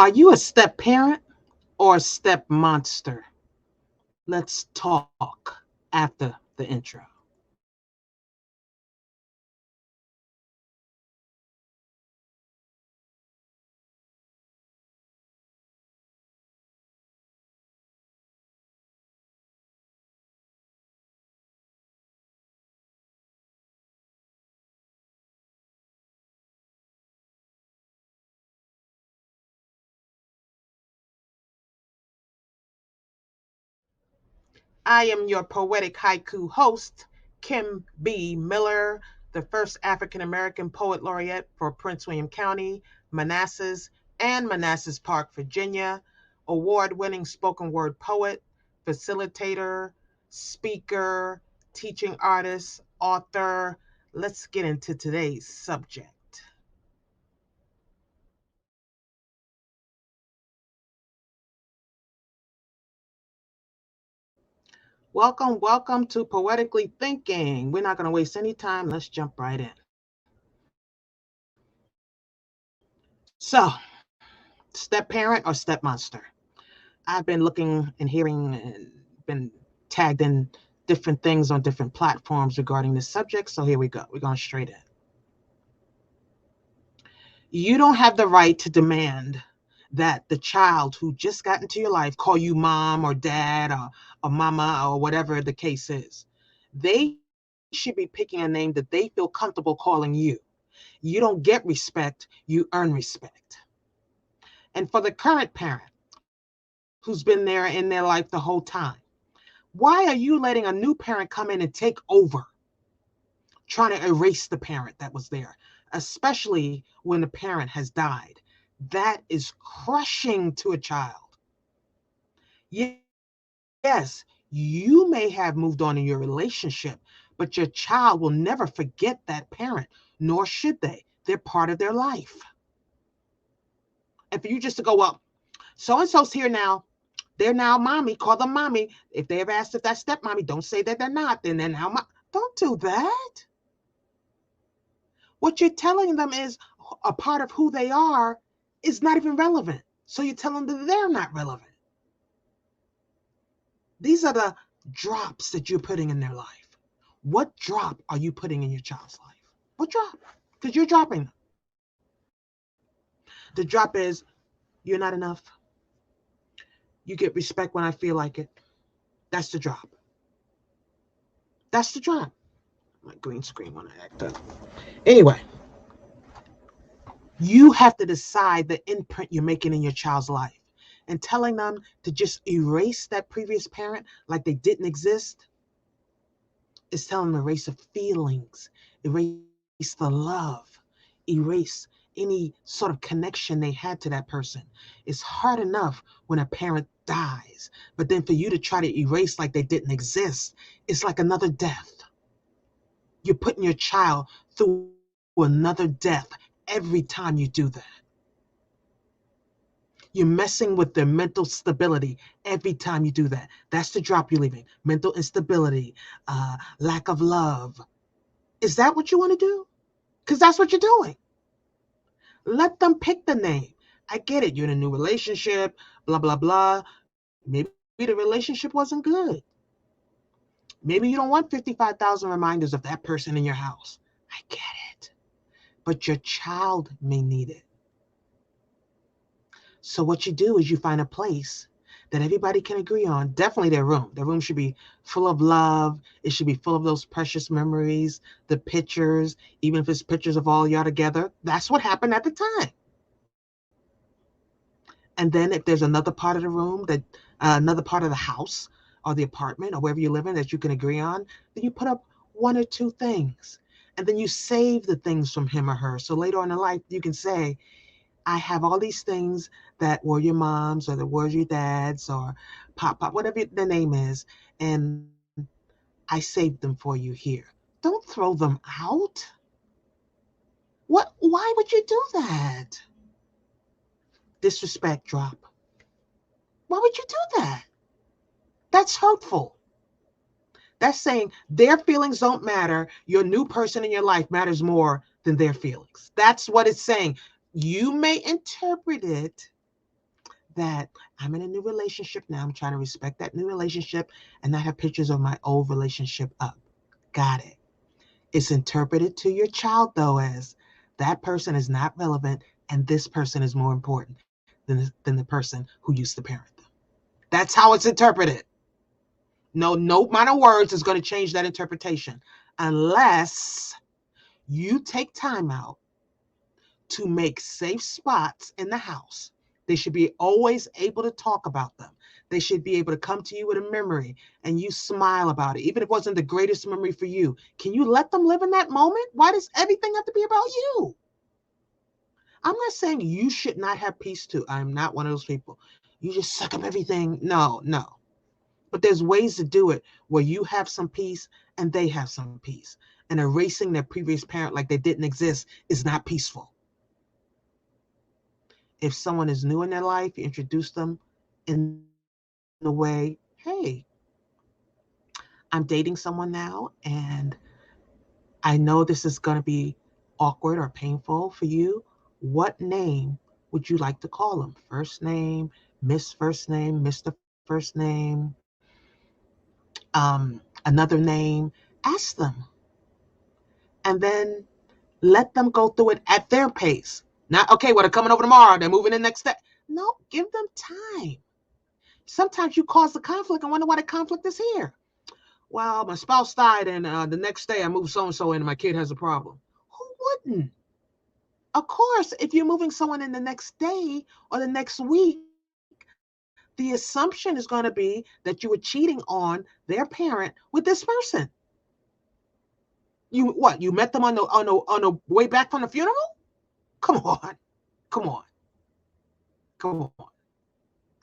Are you a step parent or a step monster? Let's talk after the intro. I am your poetic haiku host, Kim B. Miller, the first African American poet laureate for Prince William County, Manassas, and Manassas Park, Virginia, award winning spoken word poet, facilitator, speaker, teaching artist, author. Let's get into today's subject. Welcome to Poetically Thinking. We're not going to waste any time. Let's jump right in. So, step parent or step monster? I've been looking and hearing and been tagged in different things on different platforms regarding this subject. So, here we go. We're going straight in. You don't have the right to demand that the child who just got into your life call you mom or dad or mama or whatever the case is. They should be picking a name that they feel comfortable calling you. You don't get respect, you earn respect. And for the current parent who's been there in their life the whole time, why are you letting a new parent come in and take over, trying to erase the parent that was there, especially when the parent has died? That is crushing to a child. Yes, you may have moved on in your relationship, but your child will never forget that parent, nor should they. They're part of their life. And for you just to go, well, so and so's here now. They're now mommy. Call them mommy. If they ever asked if that's stepmommy, don't say that they're not. Then they're now Don't do that. What you're telling them is a part of who they are is not even relevant. So you're telling them they're not relevant. These are the drops that you're putting in their life. What drop are you putting in your child's life? What drop? Because you're dropping them. The drop is you're not enough. You get respect when I feel like it. That's the drop. That's the drop. My green screen when I act up. Anyway, you have to decide the imprint you're making in your child's life. And telling them to just erase that previous parent like they didn't exist is telling them to erase the feelings, erase the love, erase any sort of connection they had to that person. It's hard enough when a parent dies, but then for you to try to erase like they didn't exist, it's like another death. You're putting your child through another death every time you do that. You're messing with their mental stability every time you do that. That's the drop you're leaving. Mental instability, lack of love. Is that what you want to do? Because that's what you're doing. Let them pick the name. I get it. You're in a new relationship, blah, blah, blah. Maybe the relationship wasn't good. Maybe you don't want 55,000 reminders of that person in your house. I get it. But your child may need it. So what you do is you find a place that everybody can agree on. Definitely their room. Their room should be full of love. It should be full of those precious memories, the pictures, even if it's pictures of all y'all together. That's what happened at the time. And then if there's another part of the room that another part of the house or the apartment or wherever you live in that you can agree on, then you put up one or two things. And then you save the things from him or her. So later on in life, you can say, I have all these things that were your mom's or that were your dad's or pop, whatever the name is. And I saved them for you here. Don't throw them out. What? Why would you do that? Disrespect drop. Why would you do that? That's hurtful. That's saying their feelings don't matter. Your new person in your life matters more than their feelings. That's what it's saying. You may interpret it that I'm in a new relationship now. I'm trying to respect that new relationship and not have pictures of my old relationship up. Got it. It's interpreted to your child, though, as that person is not relevant and this person is more important than the person who used to parent them. That's how it's interpreted. No amount of words is going to change that interpretation unless you take time out to make safe spots in the house. They should be always able to talk about them. They should be able to come to you with a memory and you smile about it, even if it wasn't the greatest memory for you. Can you let them live in that moment? Why does everything have to be about you? I'm not saying you should not have peace too. I'm not one of those people. You just suck up everything. No, no. But there's ways to do it where you have some peace and they have some peace. And erasing their previous parent like they didn't exist is not peaceful. If someone is new in their life, you introduce them in the way, hey, I'm dating someone now and I know this is going to be awkward or painful for you. What name would you like to call them? First name, Miss First name, Mr. First name, another name. Ask them and then let them go through it at their pace. Not, okay, well, they're coming over tomorrow. They're moving in next day. No, give them time. Sometimes you cause the conflict and wonder why the conflict is here. Well, my spouse died, and the next day I moved so and so in, and my kid has a problem. Who wouldn't? Of course, if you're moving someone in the next day or the next week, the assumption is going to be that you were cheating on their parent with this person. You what? You met them on the way back from the funeral? Come on, come on, come on.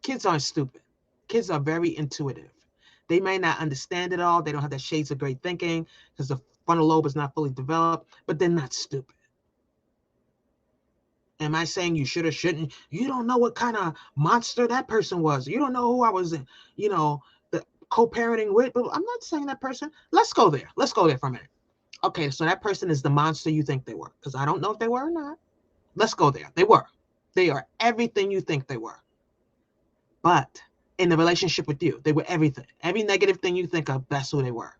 Kids aren't stupid. Kids are very intuitive. They may not understand it all. They don't have that shades of great thinking because the frontal lobe is not fully developed, but they're not stupid. Am I saying you should or shouldn't? You don't know what kind of monster that person was. You don't know who I was, you know, the co-parenting with. But I'm not saying that person. Let's go there. Let's go there for a minute. Okay, so that person is the monster you think they were, because I don't know if they were or not. Let's go there. They were. They are everything you think they were. But in the relationship with you, they were everything. Every negative thing you think of, that's who they were.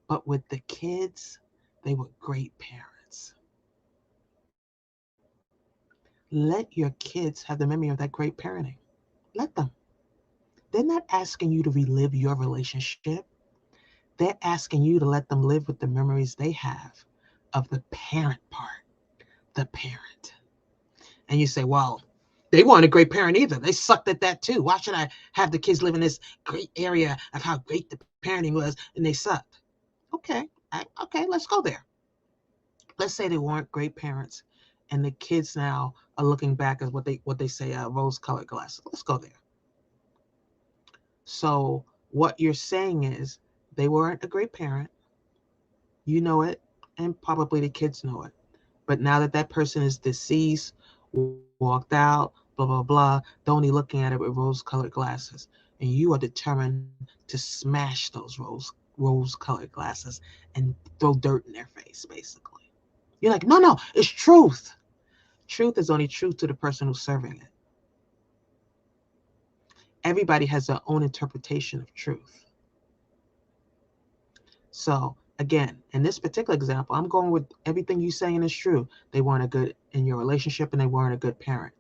But with the kids, they were great parents. Let your kids have the memory of that great parenting. Let them. They're not asking you to relive your relationship. They're asking you to let them live with the memories they have of the parent part, the parent. And you say, well, they weren't a great parent either. They sucked at that too. Why should I have the kids live in this great area of how great the parenting was and they sucked? Okay, okay, let's go there. Let's say they weren't great parents, and the kids now are looking back at what they say rose-colored glasses. Let's go there. So what you're saying is they weren't a great parent. You know it, and probably the kids know it. But now that that person is deceased, walked out, blah, blah, blah, they're only looking at it with rose-colored glasses. And you are determined to smash those rose-colored glasses and throw dirt in their face, basically. You're like, no, no, it's truth. Truth is only truth to the person who's serving it. Everybody has their own interpretation of truth. So again, in this particular example, I'm going with everything you're saying is true. They weren't a good in your relationship and they weren't a good parent.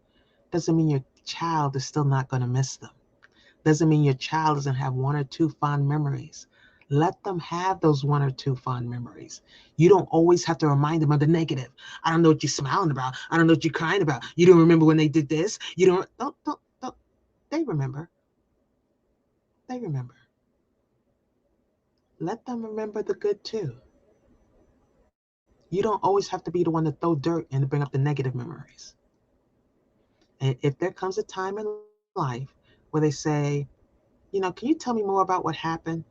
Doesn't mean your child is still not going to miss them. Doesn't mean your child doesn't have one or two fond memories. Let them have those one or two fond memories. You don't always have to remind them of the negative. I don't know what you're smiling about. I don't know what you're crying about. You don't remember when they did this. You don't. They remember. They remember. Let them remember the good too. You don't always have to be the one to throw dirt and to bring up the negative memories. And if there comes a time in life where they say, can you tell me more about what happened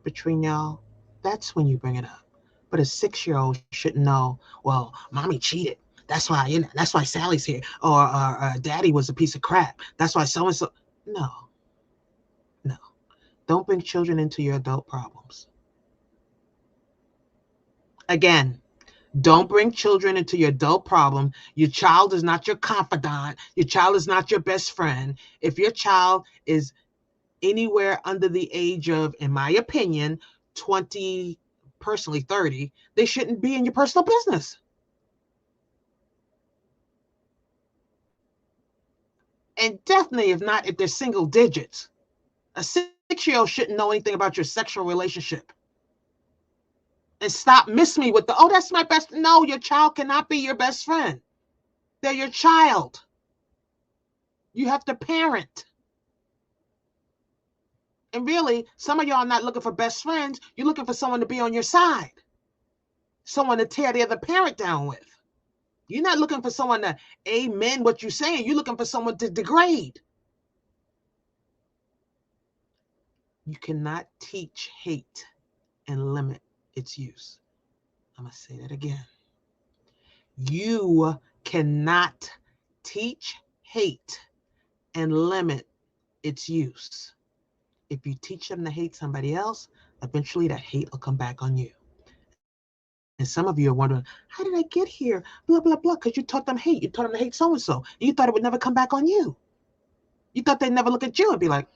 between y'all? That's when you bring it up. But a 6-year-old shouldn't know, well, mommy cheated. That's why Sally's here. Or daddy was a piece of crap. That's why so and so. No, no. Don't bring children into your adult problems. Again, Don't bring children into your adult problem. Your child is not your confidant. Your child is not your best friend. If your child is anywhere under the age of, in my opinion, 20, personally 30, they shouldn't be in your personal business. And definitely, if not, if they're single digits. A 6-year-old shouldn't know anything about your sexual relationship. And stop miss me with the, oh, that's my best. No, your child cannot be your best friend. They're your child. You have to parent. And really, some of y'all are not looking for best friends. You're looking for someone to be on your side, someone to tear the other parent down with. You're not looking for someone to amen what you're saying. You're looking for someone to degrade. You cannot teach hate and limit its use. I'm going to say that again. You cannot teach hate and limit its use. If you teach them to hate somebody else, eventually that hate will come back on you. And some of you are wondering, how did I get here? Blah, blah, blah. Because you taught them hate. You taught them to hate so-and-so. And you thought it would never come back on you. You thought they'd never look at you and be like,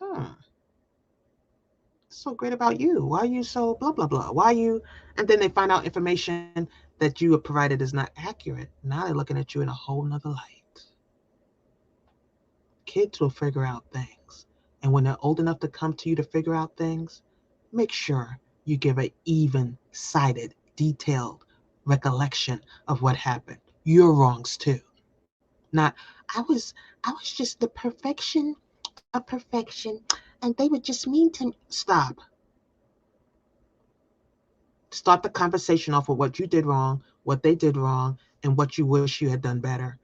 so great about you. Why are you so blah, blah, blah? Why are you? And then they find out information that you have provided is not accurate. Now they're looking at you in a whole nother light. Kids will figure out things. And when they're old enough to come to you to figure out things, make sure you give an even-sided, detailed recollection of what happened. Your wrongs too. Not, I was just the perfection of perfection, and they were just mean to me. Stop. Start the conversation off with what you did wrong, what they did wrong, and what you wish you had done better.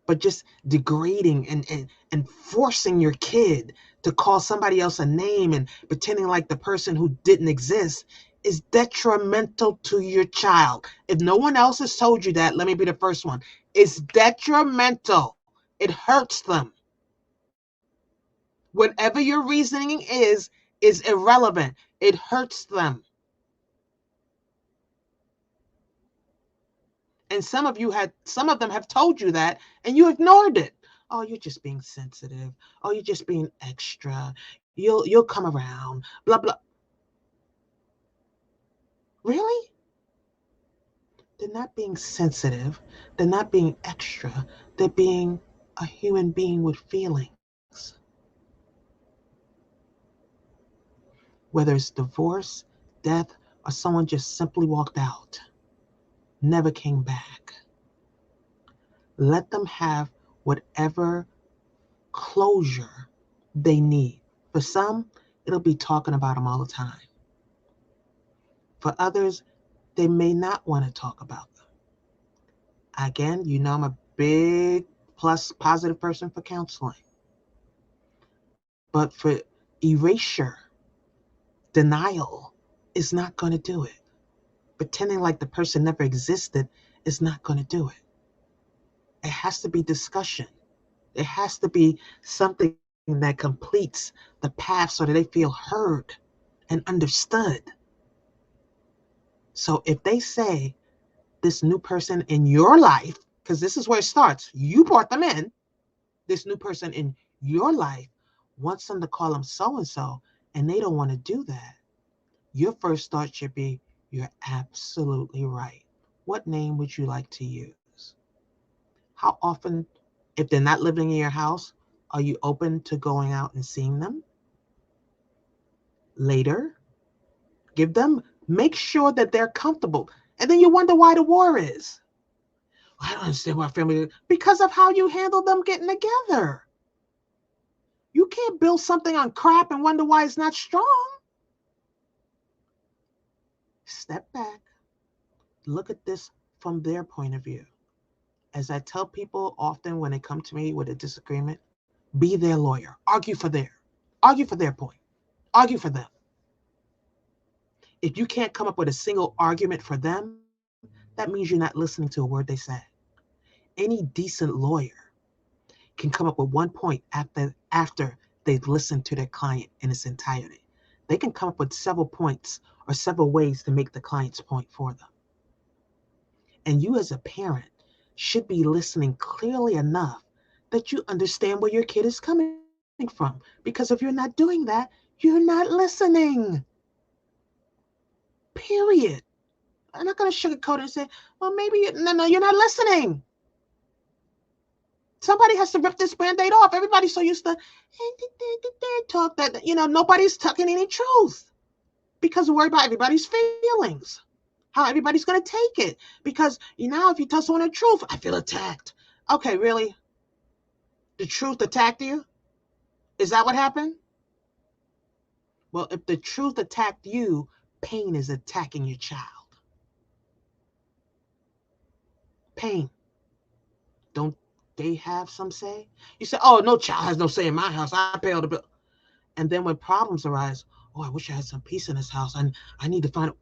But just degrading and forcing your kid to call somebody else a name and pretending like the person who didn't exist is detrimental to your child. If no one else has told you that, let me be the first one. It's detrimental. It hurts them. Whatever your reasoning is irrelevant. It hurts them. And some of them have told you that and you ignored it. Oh, you're just being sensitive. Oh, you're just being extra. You'll come around. Blah blah. Really? They're not being sensitive. They're not being extra. They're being a human being with feelings. Whether it's divorce, death, or someone just simply walked out, never came back. Let them have whatever closure they need. For some, it'll be talking about them all the time. For others, they may not want to talk about them. Again, you know I'm a big plus positive person for counseling. But for erasure, denial is not going to do it. Pretending like the person never existed is not going to do it. It has to be discussion. It has to be something that completes the path so that they feel heard and understood. So if they say this new person in your life, because this is where it starts, you brought them in, this new person in your life wants them to call them so-and-so, and they don't want to do that, your first thought should be, you're absolutely right. What name would you like to use? How often, if they're not living in your house, are you open to going out and seeing them? Later, make sure that they're comfortable. And then you wonder why the war is. I don't understand why family, because of how you handle them getting together. You can't build something on crap and wonder why it's not strong. Step back. Look at this from their point of view. As I tell people often when they come to me with a disagreement, be their lawyer. Argue for their point. Argue for them. If you can't come up with a single argument for them, that means you're not listening to a word they said. Any decent lawyer can come up with one point after they've listened to their client in its entirety. They can come up with several points or several ways to make the client's point for them. And you as a parent should be listening clearly enough that you understand where your kid is coming from. Because if you're not doing that, you're not listening. Period. I'm not going to sugarcoat it and say, well, maybe, no, you're not listening. Somebody has to rip this Band-Aid off. Everybody's so used to talk that, nobody's talking any truth because we're worried about everybody's feelings, how everybody's going to take it. Because, if you tell someone the truth, I feel attacked. Okay, really? The truth attacked you? Is that what happened? Well, if the truth attacked you, pain is attacking your child. Pain. Don't they have some say? You say, oh, no child has no say in my house. I pay all the bill. And then when problems arise, oh, I wish I had some peace in this house. I need to find it.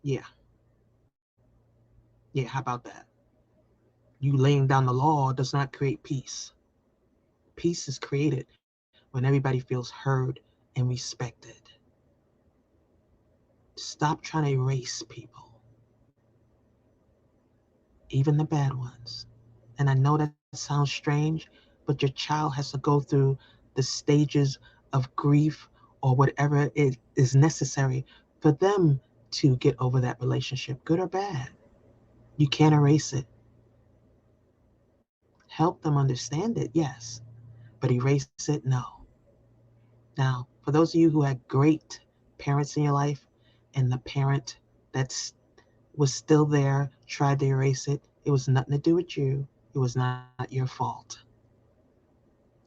Yeah. Yeah, how about that? You laying down the law does not create peace. Peace is created when everybody feels heard and respected. Stop trying to erase people, even the bad ones. And I know that sounds strange, but your child has to go through the stages of grief or whatever it is necessary for them to get over that relationship, good or bad. You can't erase it. Help them understand it, yes, but erase it, no. Now, for those of you who had great parents in your life and the parent that was still there tried to erase it, it was nothing to do with you. It was not your fault.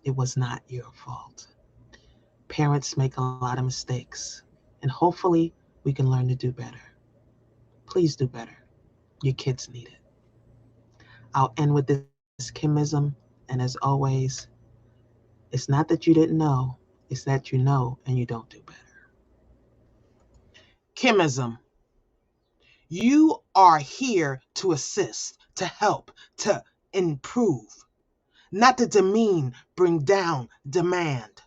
It was not your fault. Parents make a lot of mistakes, and hopefully we can learn to do better. Please do better. Your kids need it. I'll end with this Kimism, and as always, it's not that you didn't know, it's that you know and you don't do better. Kimism. You are here to assist, to help, to improve, not to demean, bring down, demand.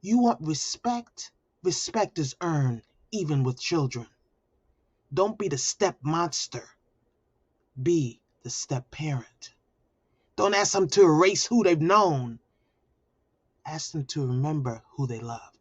You want respect? Respect is earned, even with children. Don't be the step monster. Be the step parent. Don't ask them to erase who they've known. Ask them to remember who they love.